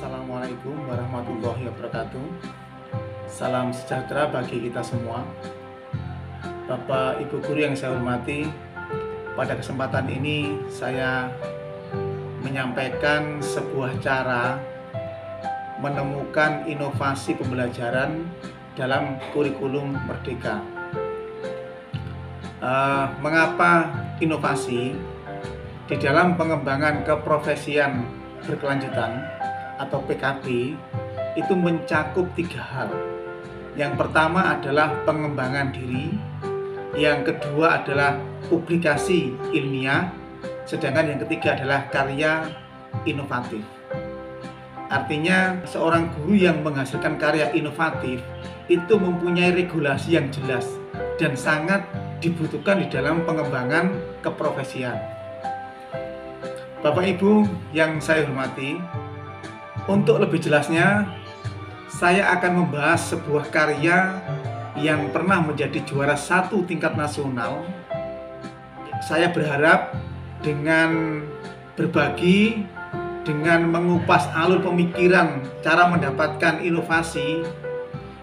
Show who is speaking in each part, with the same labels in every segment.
Speaker 1: Assalamualaikum warahmatullahi wabarakatuh. Salam sejahtera bagi kita semua. Bapak Ibu guru yang saya hormati, pada kesempatan ini saya menyampaikan sebuah cara menemukan inovasi pembelajaran dalam kurikulum Merdeka. Mengapa inovasi? Di dalam pengembangan keprofesian berkelanjutan atau PKB itu mencakup 3 hal. Yang pertama adalah pengembangan diri, yang kedua adalah publikasi ilmiah, sedangkan yang ketiga adalah karya inovatif. Artinya seorang guru yang menghasilkan karya inovatif itu mempunyai regulasi yang jelas dan sangat dibutuhkan di dalam pengembangan keprofesian. Bapak Ibu yang saya hormati, untuk lebih jelasnya saya akan membahas sebuah karya yang pernah menjadi juara 1 tingkat nasional. Saya berharap dengan berbagi, dengan mengupas alur pemikiran cara mendapatkan inovasi,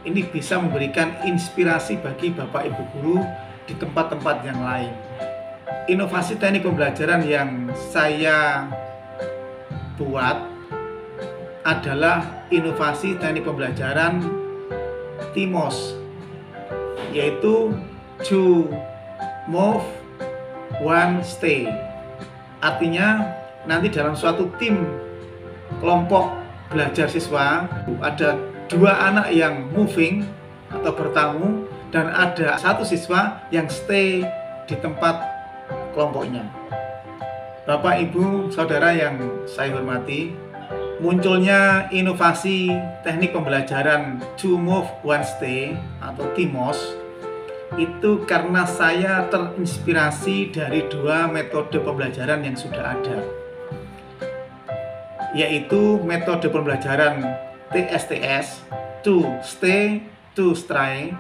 Speaker 1: ini bisa memberikan inspirasi bagi Bapak Ibu guru di tempat-tempat yang lain. Inovasi teknik pembelajaran yang saya buat adalah inovasi teknik pembelajaran TIMOS, yaitu To Move, One Stay. Artinya nanti dalam suatu tim kelompok belajar siswa ada 2 anak yang moving atau bertamu dan ada 1 siswa yang stay di tempat kelompoknya. Bapak, Ibu, Saudara yang saya hormati, munculnya inovasi teknik pembelajaran To Move One Stay atau TIMOS itu karena saya terinspirasi dari 2 metode pembelajaran yang sudah ada, yaitu metode pembelajaran TSTS, To Stay, To Stay,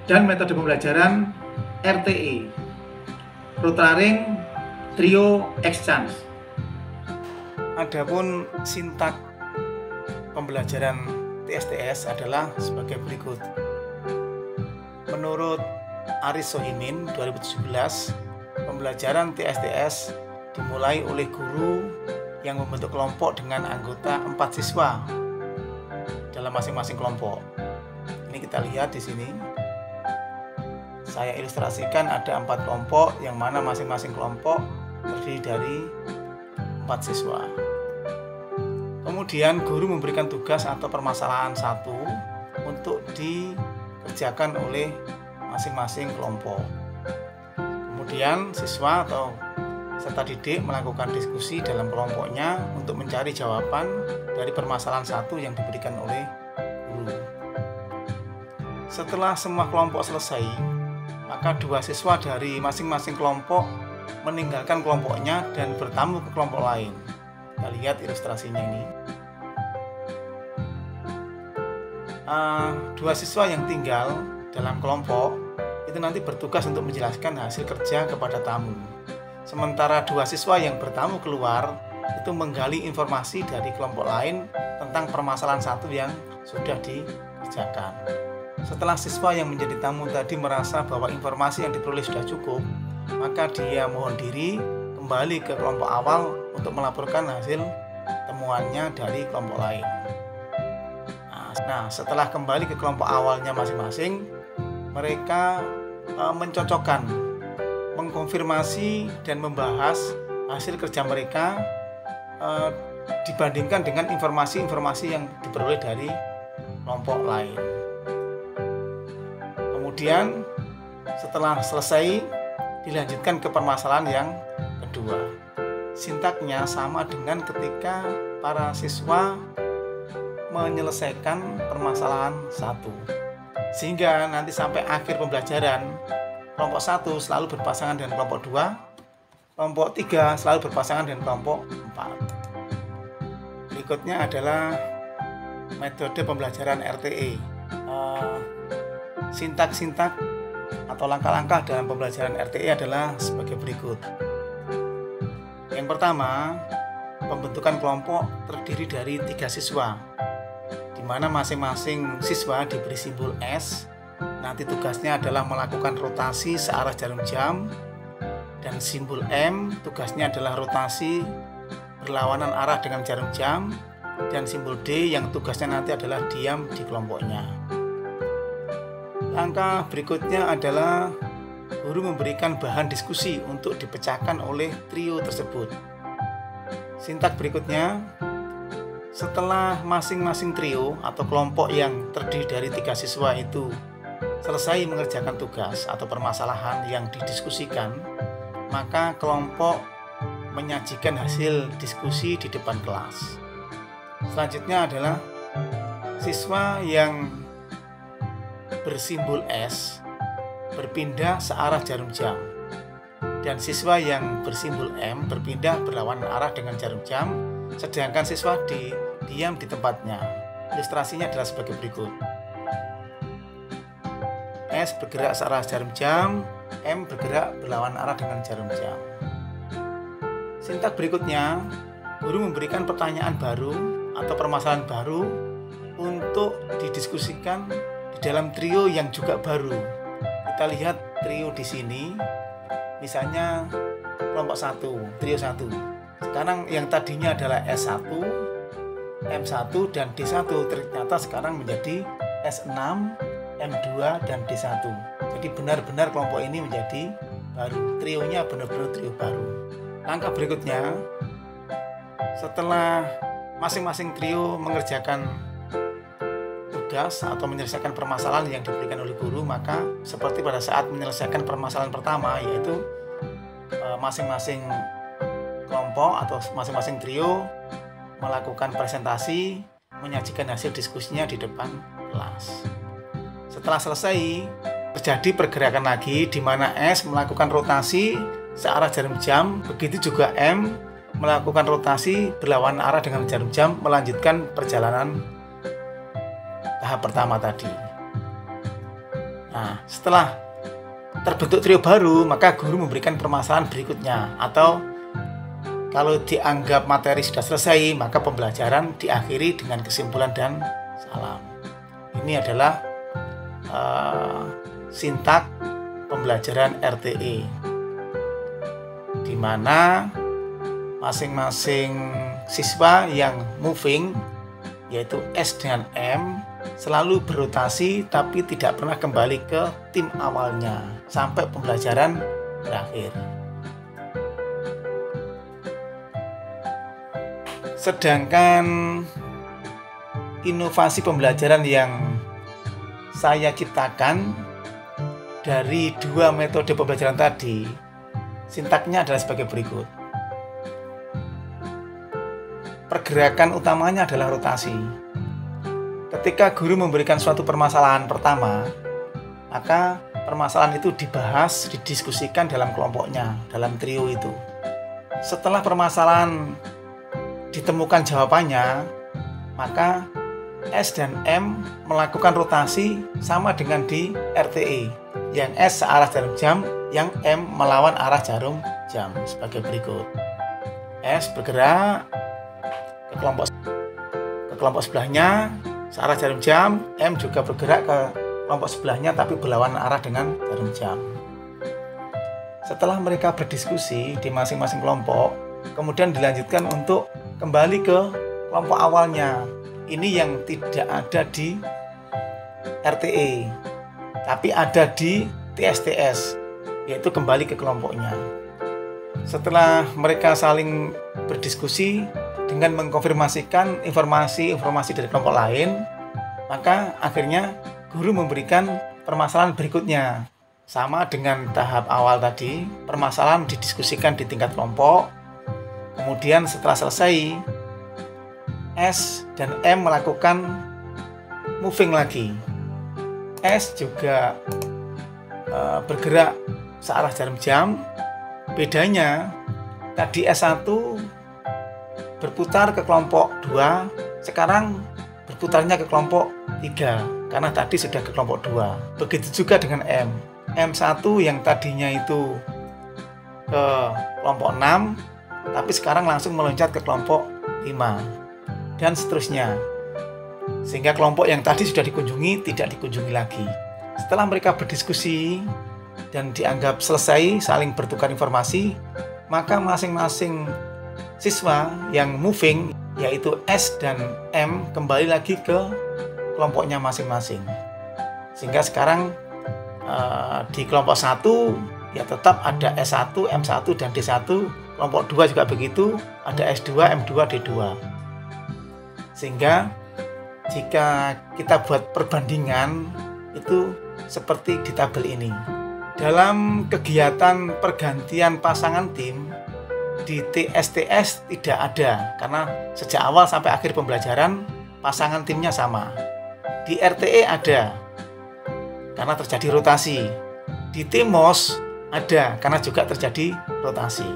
Speaker 1: dan metode pembelajaran RTE, Rotary Trio Exchange. Adapun sintak pembelajaran TSTS adalah sebagai berikut. Menurut Aris Sohimin 2017, pembelajaran TSTS dimulai oleh guru yang membentuk kelompok dengan anggota 4 siswa dalam masing-masing kelompok. Ini kita lihat di sini. Saya ilustrasikan ada 4 kelompok yang mana masing-masing kelompok terdiri dari 4 siswa. Kemudian guru memberikan tugas atau permasalahan 1 untuk dikerjakan oleh masing-masing kelompok. Kemudian siswa atau peserta didik melakukan diskusi dalam kelompoknya untuk mencari jawaban dari permasalahan 1 yang diberikan oleh guru. Setelah semua kelompok selesai, maka 2 siswa dari masing-masing kelompok meninggalkan kelompoknya dan bertamu ke kelompok lain. Kita lihat ilustrasinya ini. 2 siswa yang tinggal dalam kelompok itu nanti bertugas untuk menjelaskan hasil kerja kepada tamu. Sementara 2 siswa yang bertamu keluar itu menggali informasi dari kelompok lain tentang permasalahan 1 yang sudah dikerjakan. Setelah siswa yang menjadi tamu tadi merasa bahwa informasi yang diperoleh sudah cukup, maka dia mohon diri kembali ke kelompok awal untuk melaporkan hasil temuannya dari kelompok lain. Nah, setelah kembali ke kelompok awalnya masing-masing, mereka mencocokkan, mengkonfirmasi dan membahas hasil kerja mereka dibandingkan dengan informasi-informasi yang diperoleh dari kelompok lain. Kemudian setelah selesai dilanjutkan ke permasalahan yang kedua. Sintaknya sama dengan ketika para siswa menyelesaikan permasalahan 1. Sehingga nanti sampai akhir pembelajaran, kelompok 1 selalu berpasangan dengan kelompok 2, kelompok 3 selalu berpasangan dengan kelompok 4. Berikutnya adalah metode pembelajaran RTE. Sintak-sintak atau langkah-langkah dalam pembelajaran RTE adalah sebagai berikut. Yang pertama, pembentukan kelompok terdiri dari 3 siswa, di mana masing-masing siswa diberi simbol S. Nanti tugasnya adalah melakukan rotasi searah jarum jam, dan simbol M tugasnya adalah rotasi berlawanan arah dengan jarum jam, dan simbol D yang tugasnya nanti adalah diam di kelompoknya. Langkah berikutnya adalah guru memberikan bahan diskusi untuk dipecahkan oleh trio tersebut. Sintak berikutnya, setelah masing-masing trio atau kelompok yang terdiri dari 3 siswa itu selesai mengerjakan tugas atau permasalahan yang didiskusikan, maka kelompok menyajikan hasil diskusi di depan kelas. Selanjutnya adalah siswa yang bersimbol S berpindah searah jarum jam, dan siswa yang bersimbol M berpindah berlawanan arah dengan jarum jam, sedangkan siswa D diam di tempatnya. Ilustrasinya adalah sebagai berikut. S bergerak searah jarum jam, M bergerak berlawanan arah dengan jarum jam. Sintak berikutnya, guru memberikan pertanyaan baru atau permasalahan baru untuk didiskusikan di dalam trio yang juga baru. Kita lihat trio di sini, misalnya kelompok 1, trio 1. Sekarang yang tadinya adalah S1, M1, dan D1 ternyata sekarang menjadi S6, M2, dan D1. Jadi benar-benar kelompok ini menjadi baru. Trionya benar-benar trio baru. Langkah berikutnya, setelah masing-masing trio mengerjakan tugas atau menyelesaikan permasalahan yang diberikan oleh guru, maka seperti pada saat menyelesaikan permasalahan pertama, yaitu masing-masing kelompok atau masing-masing trio melakukan presentasi, menyajikan hasil diskusinya di depan kelas. Setelah selesai, terjadi pergerakan lagi di mana S melakukan rotasi searah jarum jam, begitu juga M melakukan rotasi berlawanan arah dengan jarum jam, melanjutkan perjalanan tahap pertama tadi. Nah, setelah terbentuk trio baru, maka guru memberikan permasalahan berikutnya, atau kalau dianggap materi sudah selesai, maka pembelajaran diakhiri dengan kesimpulan dan salam. Ini adalah sintak pembelajaran RTE, di mana masing-masing siswa yang moving, yaitu S dan M, selalu berotasi tapi tidak pernah kembali ke tim awalnya sampai pembelajaran berakhir. Sedangkan inovasi pembelajaran yang saya ciptakan dari 2 metode pembelajaran tadi, sintaknya adalah sebagai berikut. Pergerakan utamanya adalah rotasi. Ketika guru memberikan suatu permasalahan pertama, maka permasalahan itu dibahas, didiskusikan dalam kelompoknya, dalam trio itu. Setelah permasalahan ditemukan jawabannya, maka S dan M melakukan rotasi sama dengan di RTE, yang S searah jarum jam, yang M melawan arah jarum jam, sebagai berikut. S bergerak ke kelompok sebelahnya searah jarum jam, M juga bergerak ke kelompok sebelahnya tapi berlawanan arah dengan jarum jam. Setelah mereka berdiskusi di masing-masing kelompok, kemudian dilanjutkan untuk kembali ke kelompok awalnya. Ini yang tidak ada di RTE, tapi ada di TSTS, yaitu kembali ke kelompoknya. Setelah mereka saling berdiskusi dengan mengkonfirmasikan informasi-informasi dari kelompok lain, maka akhirnya guru memberikan permasalahan berikutnya. Sama dengan tahap awal tadi, permasalahan didiskusikan di tingkat kelompok. Kemudian setelah selesai, S dan M melakukan moving lagi. S juga bergerak searah jarum jam. Bedanya, tadi S1 berputar ke kelompok 2, sekarang berputarnya ke kelompok 3, karena tadi sudah ke kelompok 2. Begitu juga dengan M. M1 yang tadinya itu ke kelompok 6, tapi sekarang langsung meloncat ke kelompok 5, dan seterusnya. Sehingga kelompok yang tadi sudah dikunjungi tidak dikunjungi lagi. Setelah mereka berdiskusi dan dianggap selesai saling bertukar informasi, maka masing-masing siswa yang moving, yaitu S dan M, kembali lagi ke kelompoknya masing-masing. Sehingga sekarang di kelompok 1 ya tetap ada S1, M1, dan D1. Kelompok 2 juga begitu, ada S2, M2, D2. Sehingga jika kita buat perbandingan itu seperti di tabel ini. Dalam kegiatan pergantian pasangan tim di TSTS tidak ada, karena sejak awal sampai akhir pembelajaran pasangan timnya sama. Di RTE ada, karena terjadi rotasi. Di TIMOS ada, karena juga terjadi rotasi.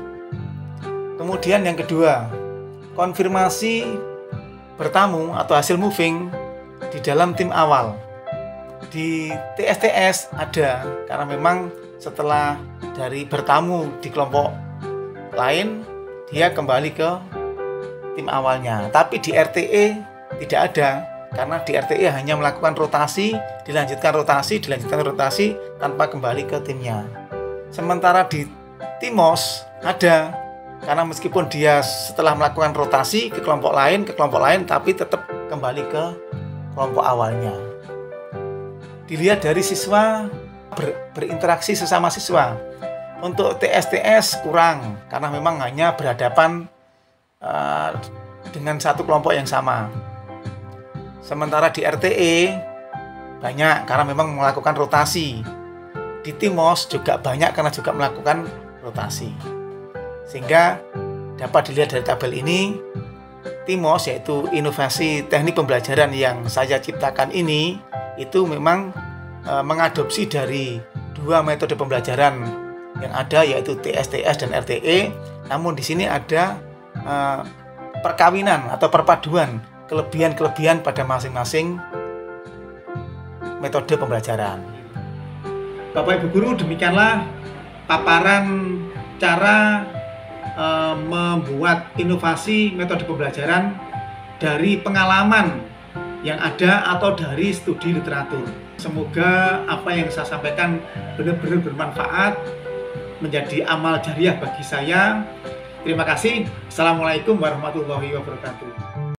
Speaker 1: Kemudian yang kedua, konfirmasi bertamu atau hasil moving di dalam tim awal. Di TSTS ada, karena memang setelah dari bertamu di kelompok lain, dia kembali ke tim awalnya. Tapi di RTE tidak ada, karena di RTE hanya melakukan rotasi, dilanjutkan rotasi tanpa kembali ke timnya. Sementara di TIMOS ada, karena meskipun dia setelah melakukan rotasi ke kelompok lain, tapi tetap kembali ke kelompok awalnya. Dilihat dari siswa berinteraksi sesama siswa. Untuk TSTS kurang, karena memang hanya berhadapan dengan satu kelompok yang sama. Sementara di RTE banyak, karena memang melakukan rotasi. Di TIMOS juga banyak, karena juga melakukan rotasi. Sehingga dapat dilihat dari tabel ini, TIMOS, yaitu inovasi teknik pembelajaran yang saya ciptakan ini, itu memang mengadopsi dari dua metode pembelajaran yang ada, yaitu TSTS dan RTE. Namun di sini ada perkawinan atau perpaduan kelebihan-kelebihan pada masing-masing metode pembelajaran. Bapak Ibu Guru, demikianlah paparan cara membuat inovasi metode pembelajaran dari pengalaman yang ada atau dari studi literatur. Semoga apa yang saya sampaikan benar-benar bermanfaat, menjadi amal jariah bagi saya. Terima kasih. Assalamualaikum warahmatullahi wabarakatuh.